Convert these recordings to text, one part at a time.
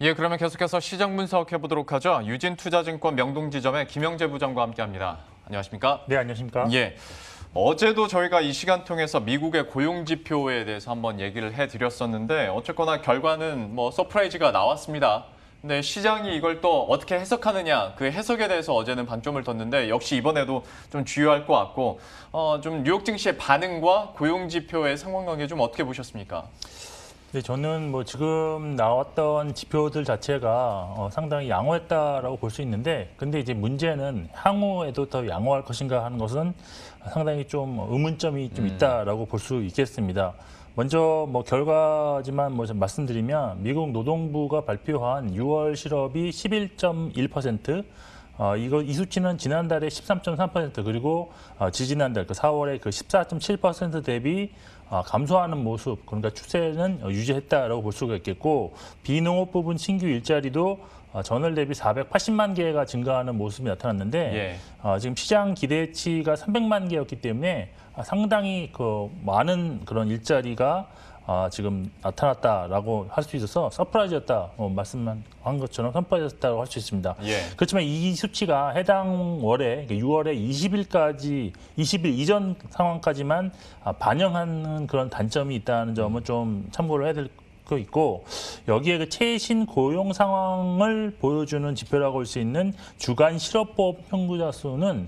예, 그러면 계속해서 시장 분석해 보도록 하죠. 유진투자증권 명동지점의 김영재 부장과 함께합니다. 안녕하십니까? 네, 안녕하십니까? 예, 어제도 저희가 이 시간 통해서 미국의 고용 지표에 대해서 한번 얘기를 해드렸었는데 어쨌거나 결과는 뭐 서프라이즈가 나왔습니다. 근데 시장이 이걸 또 어떻게 해석하느냐, 그 해석에 대해서 어제는 방점을 뒀는데 역시 이번에도 좀 주요할 것 같고 좀 뉴욕 증시의 반응과 고용 지표의 상관관계 좀 어떻게 보셨습니까? 네, 저는 뭐 지금 나왔던 지표들 자체가 상당히 양호했다라고 볼 수 있는데, 근데 이제 문제는 향후에도 더 양호할 것인가 하는 것은 상당히 좀 의문점이 좀 있다라고 볼 수 있겠습니다. 먼저 뭐 결과지만 뭐 좀 말씀드리면 미국 노동부가 발표한 6월 실업이 11.1%, 이 수치는 지난달에 13.3% 그리고 지지난달 그 4월에 그 14.7% 대비 감소하는 모습, 그러니까 추세는 유지했다라고 볼 수가 있겠고, 비농업 부분 신규 일자리도 전월 대비 480만 개가 증가하는 모습이 나타났는데, 지금 시장 기대치가 300만 개였기 때문에 상당히 그 많은 그런 일자리가 지금 나타났다라고 할 수 있어서 서프라이즈였다, 말씀한 것처럼 서프라이즈였다고 할 수 있습니다. 그렇지만 이 수치가 해당 월에 6월에 20일까지 20일 이전 상황까지만 반영하는 그런 단점이 있다는 점은 좀 참고를 해야 될 거 있고, 여기에 그 최신 고용 상황을 보여주는 지표라고 할 수 있는 주간 실업보험 평구자 수는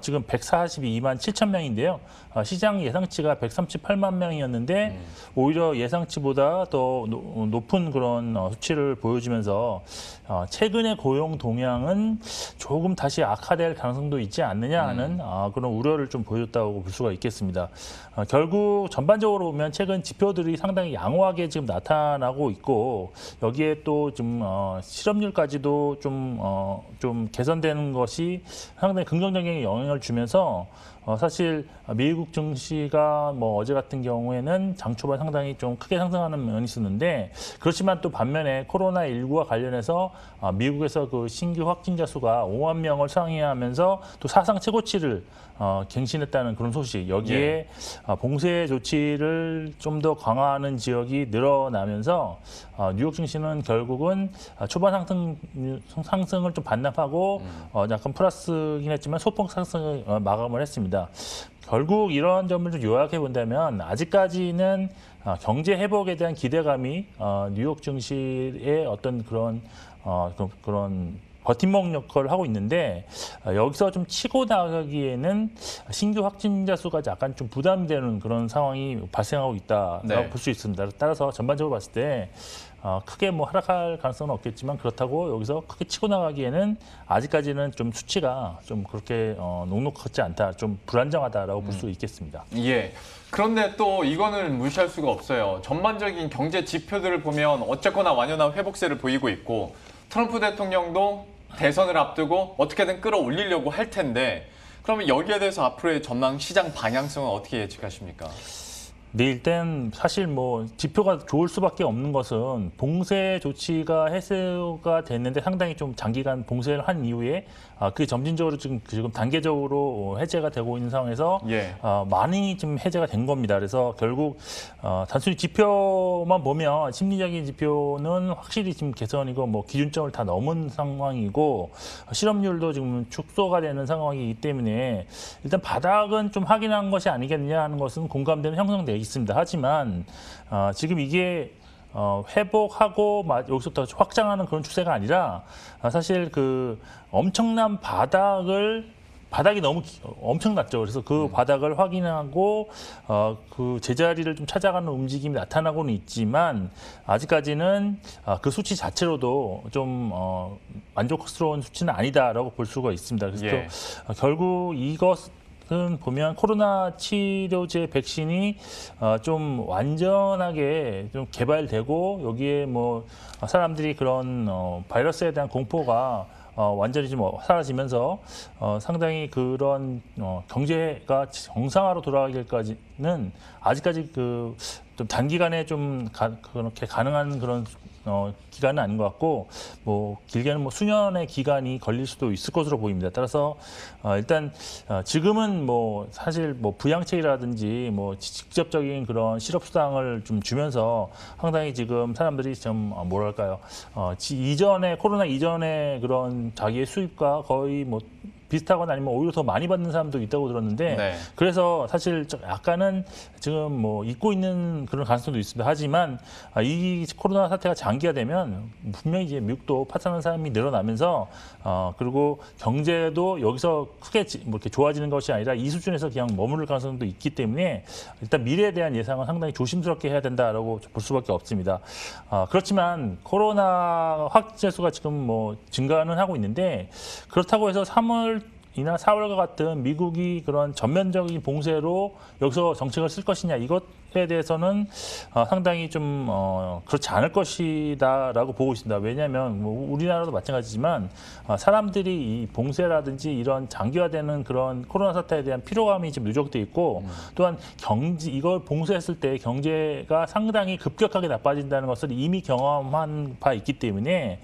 지금 142만 7천 명인데요. 시장 예상치가 138만 명이었는데 오히려 예상치보다 더 높은 그런 수치를 보여주면서 최근의 고용 동향은 조금 다시 악화될 가능성도 있지 않느냐 하는 그런 우려를 좀 보여줬다고 볼 수가 있겠습니다. 결국 전반적으로 보면 최근 지표들이 상당히 양호하게 지금 나타나고 있고, 여기에 또 좀 실업률까지도 좀 개선되는 것이 상당히 긍정적인 영향을 주면서 사실 미국 증시가 뭐 어제 같은 경우에는 장 초반 상당히 좀 크게 상승하는 면이 있었는데, 그렇지만 또 반면에 코로나19와 관련해서 미국에서 그 신규 확진자 수가 5만 명을 상회하면서 또 사상 최고치를 갱신했다는 그런 소식, 여기에 봉쇄 조치를 좀 더 강화하는 지역이 늘어나면서 뉴욕 증시는 결국은 초반 상승을 좀 반납하고 약간 플러스긴 했지만 소폭 상승을 마감을 했습니다. 결국 이런 점을 좀 요약해 본다면 아직까지는 경제 회복에 대한 기대감이 뉴욕 증시의 어떤 그런 버팀목 역할을 하고 있는데, 여기서 좀 치고 나가기에는 신규 확진자 수가 약간 좀 부담이 되는 그런 상황이 발생하고 있다라고 볼 수 있습니다. 따라서 전반적으로 봤을 때 크게 뭐 하락할 가능성은 없겠지만, 그렇다고 여기서 크게 치고 나가기에는 아직까지는 좀 수치가 좀 그렇게 녹록하지 않다, 좀 불안정하다라고 볼 수 있겠습니다. 예. 그런데 또 이거는 무시할 수가 없어요. 전반적인 경제 지표들을 보면 어쨌거나 완연한 회복세를 보이고 있고, 트럼프 대통령도 대선을 앞두고 어떻게든 끌어올리려고 할 텐데, 그러면 여기에 대해서 앞으로의 전망, 시장 방향성은 어떻게 예측하십니까? 네, 일단 사실 뭐 지표가 좋을 수밖에 없는 것은 봉쇄 조치가 해소가 됐는데 상당히 좀 장기간 봉쇄를 한 이후에 그게 점진적으로 지금 단계적으로 해제가 되고 있는 상황에서 많이 좀 해제가 된 겁니다. 그래서 결국 단순히 지표만 보면 심리적인 지표는 확실히 지금 개선이고 뭐 기준점을 다 넘은 상황이고, 실업률도 지금 축소가 되는 상황이기 때문에 일단 바닥은 좀 확인한 것이 아니겠느냐 하는 것은 공감대는 형성되어 있습니다. 하지만 지금 이게 회복하고 여기서부터 확장하는 그런 추세가 아니라 사실 그 엄청난 바닥이 너무 엄청났죠. 그래서 그 바닥을 확인하고 그 제자리를 좀 찾아가는 움직임이 나타나고는 있지만, 아직까지는 그 수치 자체로도 좀 만족스러운 수치는 아니다라고 볼 수가 있습니다. 그래서 또 결국 이것은 보면 코로나 치료제 백신이 좀 완전하게 좀 개발되고, 여기에 뭐 사람들이 그런 바이러스에 대한 공포가 완전히 좀 사라지면서 상당히 그런 경제가 정상화로 돌아가기까지는 아직까지 그 좀 단기간에 좀 그렇게 가능한 그런 기간은 아닌 것 같고 뭐 길게는 뭐 수년의 기간이 걸릴 수도 있을 것으로 보입니다. 따라서 일단 지금은 뭐 사실 뭐 부양책이라든지 뭐 직접적인 그런 실업 수당을 좀 주면서 상당히 지금 사람들이 좀 뭐랄까요 이전에 코로나 이전에 그런 자기의 수입과 거의 뭐 비슷하거나 아니면 오히려 더 많이 받는 사람도 있다고 들었는데 네. 그래서 사실 약간은 지금 뭐 잊고 있는 그런 가능성도 있습니다. 하지만 이 코로나 사태가 장기화되면 분명히 이제 미국도 파산하는 사람이 늘어나면서 그리고 경제도 여기서 크게 뭐 이렇게 좋아지는 것이 아니라 이 수준에서 그냥 머무를 가능성도 있기 때문에 일단 미래에 대한 예상은 상당히 조심스럽게 해야 된다라고 볼 수밖에 없습니다. 그렇지만 코로나 확진자 수가 지금 뭐 증가는 하고 있는데 그렇다고 해서 3월 이나 4월과 같은 미국이 그런 전면적인 봉쇄로 여기서 정책을 쓸 것이냐 이것에 대해서는 상당히 좀 그렇지 않을 것이다라고 보고 있습니다. 왜냐하면 뭐 우리나라도 마찬가지지만 사람들이 이 봉쇄라든지 이런 장기화되는 그런 코로나 사태에 대한 피로감이 지금 누적돼 있고 또한 이걸 봉쇄했을 때 경제가 상당히 급격하게 나빠진다는 것을 이미 경험한 바 있기 때문에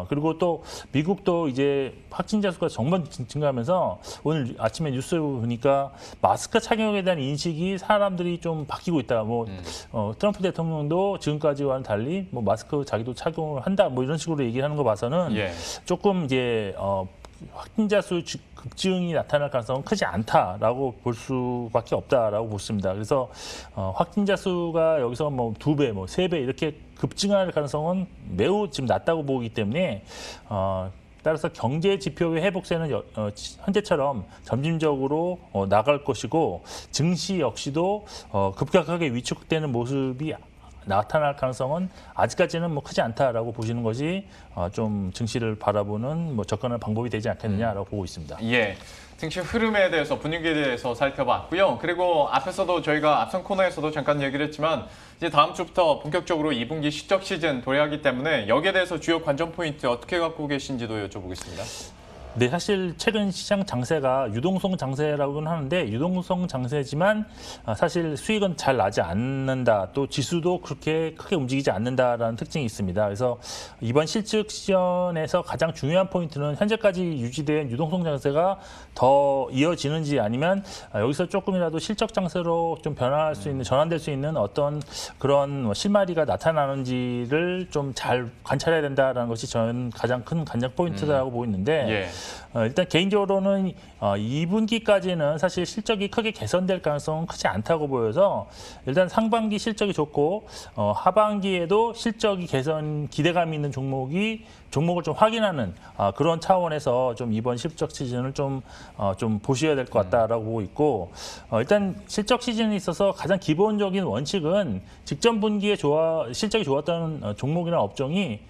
그리고 또 미국도 이제 확진자 수가 정말 증가하면서 오늘 아침에 뉴스 보니까 마스크 착용에 대한 인식이 사람들이 좀 바뀌고 있다. 뭐 트럼프 대통령도 지금까지와는 달리 뭐 마스크 자기도 착용을 한다. 뭐 이런 식으로 얘기를 하는 거 봐서는 조금 이제 확진자 수 급증이 나타날 가능성은 크지 않다라고 볼 수밖에 없다라고 보십니다. 그래서 확진자 수가 여기서 뭐 2배, 뭐 3배 이렇게 급증할 가능성은 매우 지금 낮다고 보기 때문에 따라서 경제 지표의 회복세는 현재처럼 점진적으로 나갈 것이고 증시 역시도 급격하게 위축되는 모습이 나타날 가능성은 아직까지는 뭐 크지 않다라고 보시는 것이 좀 증시를 바라보는 뭐 접근할 방법이 되지 않겠느냐라고 보고 있습니다. 예. 증시 흐름에 대해서 분위기에 대해서 살펴봤고요. 그리고 앞에서도 저희가 앞선 코너에서도 잠깐 얘기를 했지만 이제 다음 주부터 본격적으로 2분기 실적 시즌 도래하기 때문에 여기에 대해서 주요 관전 포인트 어떻게 갖고 계신지도 여쭤보겠습니다. 네, 사실 최근 시장 장세가 유동성 장세라고는 하는데 유동성 장세지만 사실 수익은 잘 나지 않는다. 또 지수도 그렇게 크게 움직이지 않는다라는 특징이 있습니다. 그래서 이번 실적 시즌에서 가장 중요한 포인트는 현재까지 유지된 유동성 장세가 더 이어지는지 아니면 여기서 조금이라도 실적 장세로 좀 변화할 수 있는 전환될 수 있는 어떤 그런 실마리가 나타나는지를 좀 잘 관찰해야 된다라는 것이 저는 가장 큰 관전 포인트라고 보고 있는데 일단 개인적으로는 2분기까지는 사실 실적이 크게 개선될 가능성은 크지 않다고 보여서 일단 상반기 실적이 좋고 하반기에도 실적이 개선 기대감이 있는 종목을 좀 확인하는 그런 차원에서 좀 이번 실적 시즌을 좀 보셔야 될 것 같다라고 보고 있고 일단 실적 시즌에 있어서 가장 기본적인 원칙은 직전 분기에 실적이 좋았던 종목이나 업종이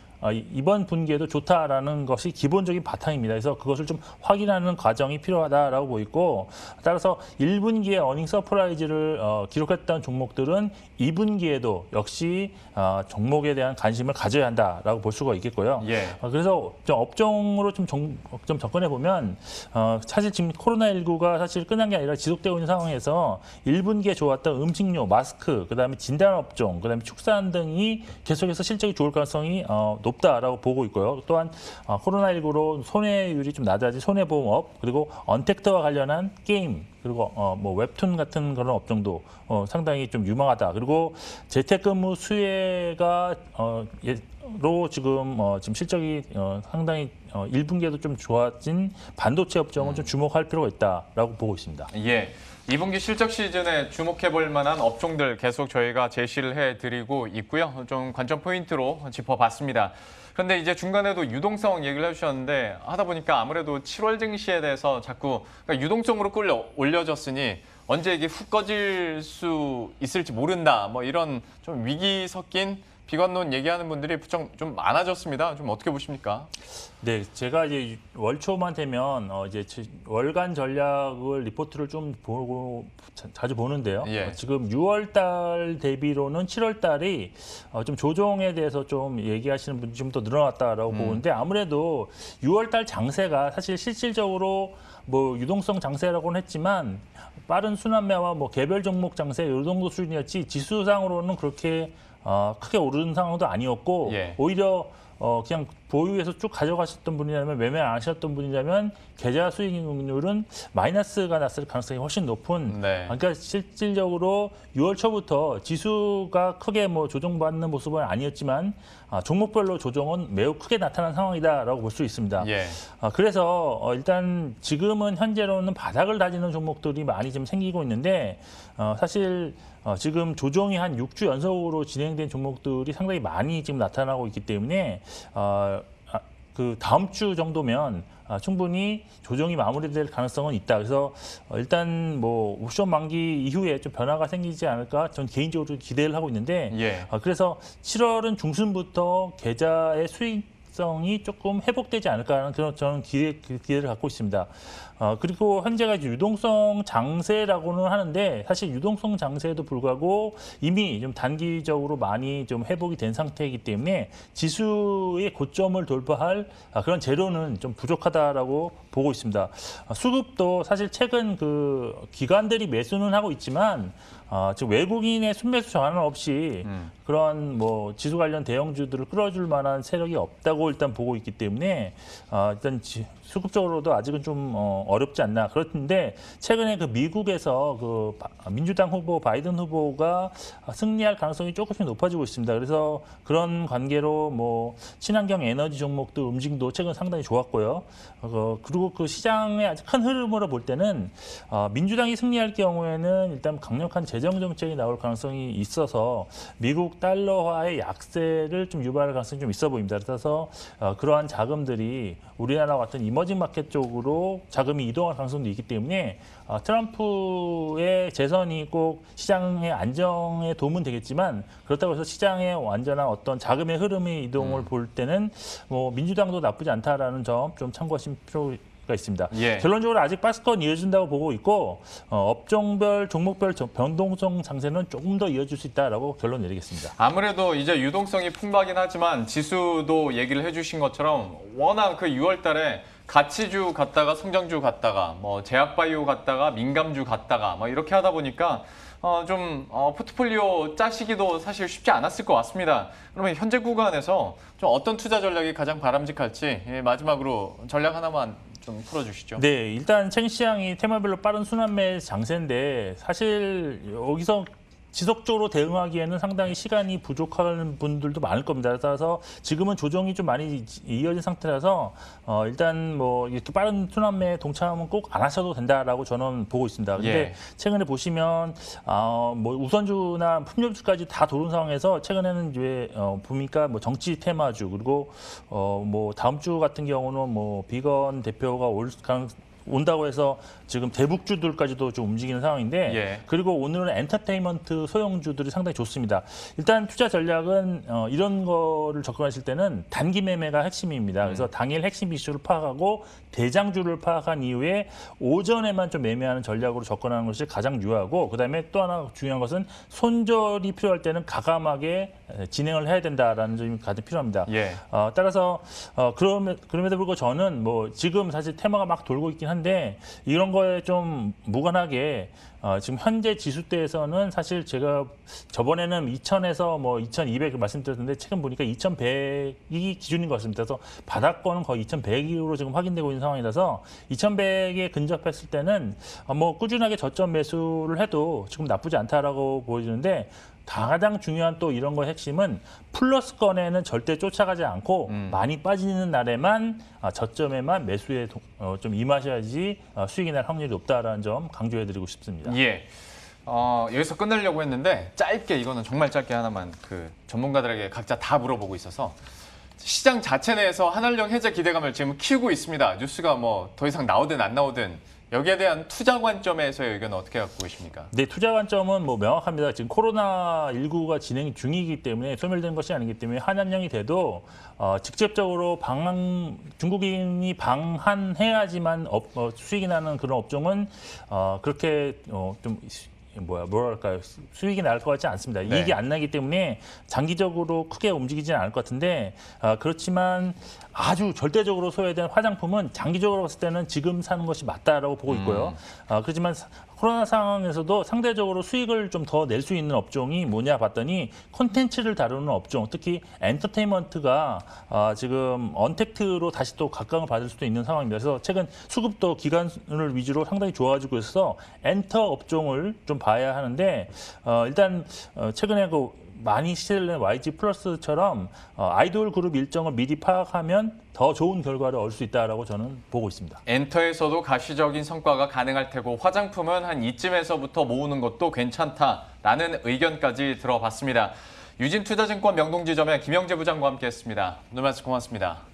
이번 분기에도 좋다라는 것이 기본적인 바탕입니다. 그래서 그것을 좀 확인하는 과정이 필요하다라고 보이고 따라서 1분기에 어닝 서프라이즈를 기록했던 종목들은 2분기에도 역시 종목에 대한 관심을 가져야 한다라고 볼 수가 있겠고요. 그래서 좀 업종으로 좀 접근해 보면 사실 지금 코로나19가 사실 끝난 게 아니라 지속되고 있는 상황에서 1분기에 좋았던 음식료, 마스크, 그다음에 진단업종, 그다음에 축산 등이 계속해서 실적이 좋을 가능성이 높다라고 보고 있고요. 또한 코로나19로 손해율이 좀 낮아진 손해보험업 그리고 언택트와 관련한 게임 그리고 뭐 웹툰 같은 그런 업종도 상당히 좀 유망하다. 그리고 재택근무 수혜가 로 지금 실적이 상당히 1분기에도 좀 좋아진 반도체 업종은 좀 주목할 필요가 있다라고 보고 있습니다. 2분기 실적 시즌에 주목해볼 만한 업종들 계속 저희가 제시를 해드리고 있고요. 좀 관전 포인트로 짚어봤습니다. 그런데 이제 중간에도 유동성 얘기를 해주셨는데 하다 보니까 아무래도 7월 증시에 대해서 자꾸 그러니까 유동성으로 끌려 올려졌으니 언제 이게 훅 꺼질 수 있을지 모른다. 뭐 이런 좀 위기 섞인 비관론 얘기하는 분들이 좀 많아졌습니다. 좀 어떻게 보십니까? 네, 제가 이제 월 초만 되면 이제 월간 전략을 리포트를 좀 보고 자주 보는데요. 지금 6월 달 대비로는 7월 달이 좀 조정에 대해서 좀 얘기하시는 분이 좀 더 늘어났다라고 보는데 아무래도 6월 달 장세가 사실 실질적으로 뭐 유동성 장세라고는 했지만 빠른 순환매와 뭐 개별 종목 장세 이 정도 수준이었지 지수상으로는 그렇게 크게 오르는 상황도 아니었고 예. 오히려 그냥 보유해서 쭉 가져가셨던 분이라면 매매 안 하셨던 분이라면 계좌 수익률은 마이너스가 났을 가능성이 훨씬 높은. 네. 그러니까 실질적으로 6월 초부터 지수가 크게 뭐 조정받는 모습은 아니었지만 종목별로 조정은 매우 크게 나타난 상황이다라고 볼 수 있습니다. 예. 그래서 일단 지금은 현재로는 바닥을 다지는 종목들이 많이 좀 생기고 있는데 사실 지금 조정이 한 6주 연속으로 진행된 종목들이 상당히 많이 지금 나타나고 있기 때문에 그 다음 주 정도면 충분히 조정이 마무리될 가능성은 있다. 그래서 일단 뭐 옵션 만기 이후에 좀 변화가 생기지 않을까 전 개인적으로 기대를 하고 있는데 예. 그래서 7월은 중순부터 계좌의 수익성이 조금 회복되지 않을까 하는 그런 저는 기대를 갖고 있습니다. 그리고 현재가 이제 유동성 장세라고는 하는데 사실 유동성 장세에도 불구하고 이미 좀 단기적으로 많이 좀 회복이 된 상태이기 때문에 지수의 고점을 돌파할 그런 재료는 좀 부족하다라고 보고 있습니다. 수급도 사실 최근 그 기관들이 매수는 하고 있지만 지금 외국인의 순매수 전환 없이 그런 뭐 지수 관련 대형주들을 끌어줄 만한 세력이 없다고 일단 보고 있기 때문에 일단 수급적으로도 아직은 좀 어렵지 않나. 그렇는데 최근에 그 미국에서 그 민주당 후보 바이든 후보가 승리할 가능성이 조금씩 높아지고 있습니다. 그래서 그런 관계로 뭐 친환경 에너지 종목도 움직임도 최근 상당히 좋았고요. 그리고 그 시장의 아주 큰 흐름으로 볼 때는 민주당이 승리할 경우에는 일단 강력한 재정 정책이 나올 가능성이 있어서 미국 달러화의 약세를 좀 유발할 가능성이 좀 있어 보입니다. 그래서 그러한 자금들이 우리나라 같은 이머징 마켓 쪽으로 자금이 이동할 가능성도 있기 때문에 트럼프의 재선이 꼭 시장의 안정에 도움은 되겠지만 그렇다고 해서 시장의 완전한 어떤 자금의 흐름의 이동을 볼 때는 뭐 민주당도 나쁘지 않다라는 점 좀 참고하실 필요가 있습니다. 예. 결론적으로 아직 박스권 이어진다고 보고 있고 업종별, 종목별 변동성 장세는 조금 더 이어질 수 있다라고 결론 내리겠습니다. 아무래도 이제 유동성이 풍부하긴 하지만 지수도 얘기를 해주신 것처럼 워낙 그 6월 달에 가치주 갔다가 성장주 갔다가 뭐 제약바이오 갔다가 민감주 갔다가 뭐 이렇게 하다 보니까 포트폴리오 짜시기도 사실 쉽지 않았을 것 같습니다. 그러면 현재 구간에서 좀 어떤 투자 전략이 가장 바람직할지 마지막으로 전략 하나만 좀 풀어주시죠. 네, 일단 최근 시장이 테마별로 빠른 순환매 장세인데 사실 여기서 지속적으로 대응하기에는 상당히 시간이 부족한 분들도 많을 겁니다. 따라서 지금은 조정이 좀 많이 이어진 상태라서 일단 뭐 이렇게 빠른 순환매에 동참은 꼭 안 하셔도 된다라고 저는 보고 있습니다. 근데 예. 최근에 보시면 뭐 우선주나 품목주까지 다 도는 상황에서 최근에는 이제 보니까 뭐 정치 테마주 그리고 뭐 다음 주 같은 경우는 뭐 비건 대표가 온다고 해서 지금 대북주들까지도 좀 움직이는 상황인데 예. 그리고 오늘은 엔터테인먼트 소형주들이 상당히 좋습니다. 일단 투자 전략은 이런 거를 접근하실 때는 단기 매매가 핵심입니다. 그래서 당일 핵심 이슈를 파악하고 대장주를 파악한 이후에 오전에만 좀 매매하는 전략으로 접근하는 것이 가장 유효하고 그다음에 또 하나 중요한 것은 손절이 필요할 때는 가감하게 진행을 해야 된다라는 점이 가장 필요합니다. 예. 따라서 그럼에도 불구하고 저는 뭐 지금 사실 테마가 막 돌고 있긴 한데 이런 거에 좀 무관하게 지금 현재 지수대에서는 사실 제가 저번에는 2000에서 뭐 2200을 말씀드렸는데 최근 보니까 2100이 기준인 것 같습니다. 그래서 바닥권은 거의 2100으로 지금 확인되고 있는 상황이라서 2100에 근접했을 때는 뭐 꾸준하게 저점 매수를 해도 지금 나쁘지 않다라고 보여지는데 가장 중요한 또 이런 거의 핵심은 플러스권에는 절대 쫓아가지 않고 많이 빠지는 날에만 저점에만 매수에 좀 임하셔야지 수익이 날 확률이 높다라는 점 강조해드리고 싶습니다. 예. 여기서 끝내려고 했는데 짧게 이거는 정말 짧게 하나만 그 전문가들에게 각자 다 물어보고 있어서 시장 자체 내에서 한한령 해제 기대감을 지금 키우고 있습니다. 뉴스가 뭐 더 이상 나오든 안 나오든 여기에 대한 투자 관점에서의 의견은 어떻게 갖고 계십니까? 네, 투자 관점은 뭐 명확합니다. 지금 코로나19가 진행 중이기 때문에 소멸된 것이 아니기 때문에 한한령이 돼도 직접적으로 중국인이 방한해야지만 수익이 나는 그런 업종은 그렇게 좀 뭐랄까요 수익이 날 것 같지 않습니다. 네. 이익이 안 나기 때문에 장기적으로 크게 움직이지는 않을 것 같은데 그렇지만 아주 절대적으로 소외된 화장품은 장기적으로 봤을 때는 지금 사는 것이 맞다라고 보고 있고요. 그렇지만 코로나 상황에서도 상대적으로 수익을 좀 더 낼 수 있는 업종이 뭐냐 봤더니 콘텐츠를 다루는 업종, 특히 엔터테인먼트가 지금 언택트로 다시 또 각광을 받을 수도 있는 상황입니다. 그래서 최근 수급도 기간을 위주로 상당히 좋아지고 있어서 엔터 업종을 좀 봐야 하는데 일단 최근에 많이 시세를 낸 YG 플러스처럼 아이돌 그룹 일정을 미리 파악하면 더 좋은 결과를 얻을 수 있다라고 저는 보고 있습니다. 엔터에서도 가시적인 성과가 가능할 테고 화장품은 한 이쯤에서부터 모으는 것도 괜찮다라는 의견까지 들어봤습니다. 유진투자증권 명동지점의 김영재 부장과 함께했습니다. 오늘 말씀 고맙습니다.